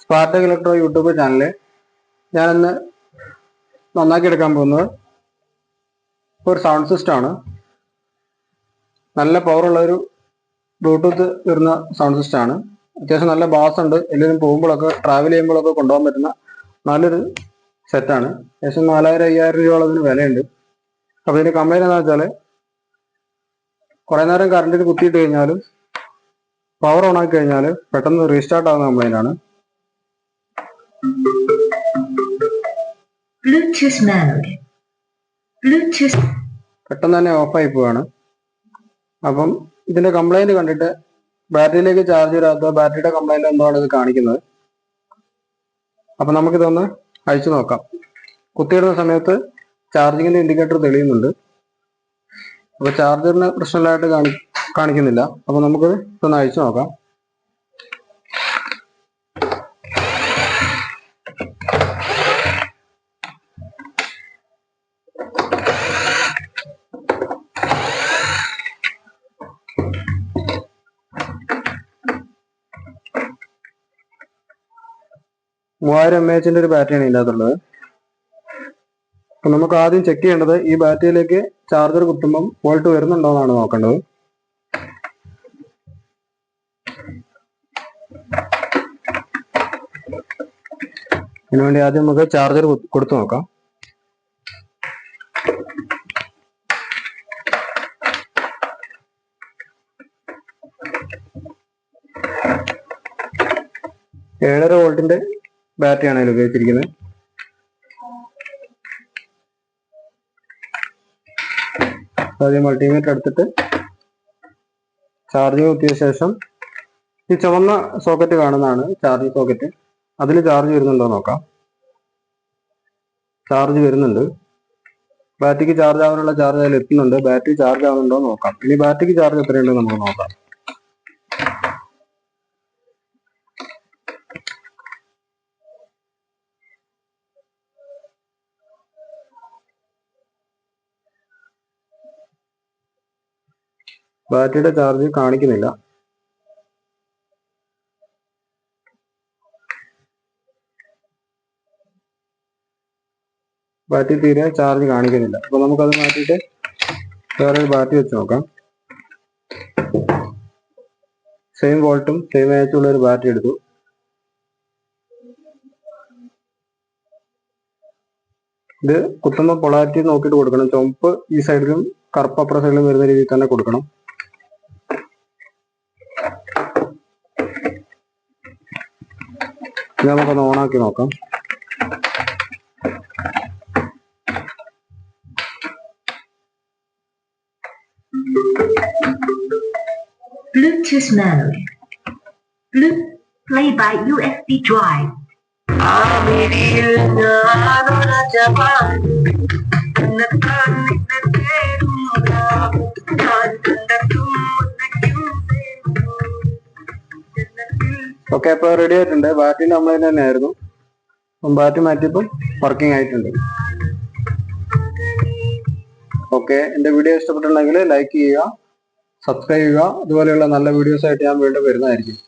സ്പാർടെക് electro YouTube channel ഞാനിന്ന് നന്നാക്കി എടുക്കാൻ പോകുന്നത് ഒരു സൗണ്ട് സിസ്റ്റം ആണ്. നല്ല പവറുള്ള ഒരു ബ്ലൂടൂത്ത് വരുന്ന സൗണ്ട് സിസ്റ്റം ആണ്. അത്യാവശ്യം നല്ല ബാസ് ഉണ്ട്. എല്ലാവരും പോകുമ്പോഴൊക്കെ ട്രാവൽ ചെയ്യുമ്പോഴൊക്കെ കൊണ്ടുപോകാൻ പറ്റുന്ന നല്ലൊരു സെറ്റാണ്. ഏകദേശം 4000-5000 രൂപയോളം ഇതിന് വിലയുണ്ട്. അപ്പോൾ ഇതിന് കംപ്ലൈൻറ്റ് എന്താ വെച്ചാൽ കുറേ നേരം കറണ്ടിൽ കുത്തിയിട്ട് കഴിഞ്ഞാലും പവർ ഓൺ ആക്കി കഴിഞ്ഞാൽ പെട്ടെന്ന് റീസ്റ്റാർട്ട് ആവുന്ന കംപ്ലൈൻ്റ് ആണ്. പെട്ടെന്ന് തന്നെ ഓഫായി പോവാണ്. അപ്പം ഇതിന്റെ കംപ്ലൈന്റ് കണ്ടിട്ട് ബാറ്ററിയിലേക്ക് ചാർജ് വരാത്ത ബാറ്ററിയുടെ കംപ്ലൈന്റ് എന്തോ ആണ് ഇത് കാണിക്കുന്നത്. അപ്പം നമുക്കിതൊന്ന് അഴിച്ചു നോക്കാം. കുത്തിയിടുന്ന സമയത്ത് ചാർജിങ്ങിന്റെ ഇൻഡിക്കേറ്റർ തെളിയുന്നുണ്ട്. അപ്പോൾ ചാർജറിന് പ്രശ്നമില്ലായിട്ട് കാണിക്കുന്നില്ല. അപ്പോൾ നമുക്ക് ഇതൊന്ന് അഴിച്ചു നോക്കാം. mAh ഒരു ബാറ്ററിയാണ് ഇതിനകത്തുള്ളത്. അപ്പൊ നമുക്ക് ആദ്യം ചെക്ക് ചെയ്യേണ്ടത് ഈ ബാറ്ററിയിലേക്ക് ചാർജർ കുത്തുമ്പം വോൾട്ട് വരുന്നുണ്ടോ എന്നാണ് നോക്കേണ്ടത്. അതിനുവേണ്ടി ആദ്യം നമുക്ക് ചാർജർ കൊടുത്തു നോക്കാം. ഏഴര വോൾട്ടിന്റെ ബാറ്ററിയാണ് അതിൽ ഉപയോഗിച്ചിരിക്കുന്നത്. ആദ്യം മൾട്ടിമീറ്റർ എടുത്തിട്ട് ചാർജിങ് കുത്തിയ ശേഷം ഈ ചുവന്ന സോക്കറ്റ് കാണുന്നതാണ് ചാർജിങ് സോക്കറ്റ്. അതിൽ ചാർജ് വരുന്നുണ്ടോ നോക്കാം. ചാർജ് വരുന്നുണ്ട്. ബാറ്ററിക്ക് ചാർജ് ആവാനുള്ള ചാർജ് അതിൽ എത്തുന്നുണ്ട്. ബാറ്ററി ചാർജ് ആവുന്നുണ്ടോ നോക്കാം. ഇനി ബാറ്ററിക്ക് ചാർജ് എത്രയുണ്ടെന്ന് നമുക്ക് നോക്കാം. ബാറ്ററിയുടെ ചാർജ് കാണിക്കുന്നില്ല. ബാറ്ററി തീരെ ചാർജ് കാണിക്കുന്നില്ല. അപ്പൊ നമുക്കത് മാറ്റിയിട്ട് വേറൊരു ബാറ്ററി വെച്ച് നോക്കാം. സെയിം വോൾട്ടും സെയിം AH ഉള്ള ഒരു ബാറ്ററി എടുത്തു. ഇത് കുത്തുമ്പോൾ പൊളാരിറ്റി നോക്കിയിട്ട് കൊടുക്കണം. ചുവപ്പ് ഈ സൈഡിലും കറുപ്പ് അപ്പുറ സൈഡിലും വരുന്ന രീതിയിൽ തന്നെ കൊടുക്കണം. ഇത് നമുക്കൊന്ന് ഓണാക്കി നോക്കാം. Bluetooth mode. Play by USB drive. Okay, അപ്പോൾ റെഡി ആയിട്ടുണ്ട്. ബാറ്ററി കംപ്ലൈന്റ് തന്നെയായിരുന്നു. ബാറ്ററി മാറ്റിയപ്പോൾ വർക്കിംഗ് ആയിട്ടുണ്ട്. ഓക്കെ, എൻ്റെ വീഡിയോ ഇഷ്ടപ്പെട്ടിട്ടുണ്ടെങ്കിൽ ലൈക്ക് ചെയ്യുക, സബ്സ്ക്രൈബ് ചെയ്യുക. ഇതുപോലെയുള്ള നല്ല വീഡിയോസ് ആയിട്ട് ഞാൻ വീണ്ടും വരുന്നതായിരിക്കും.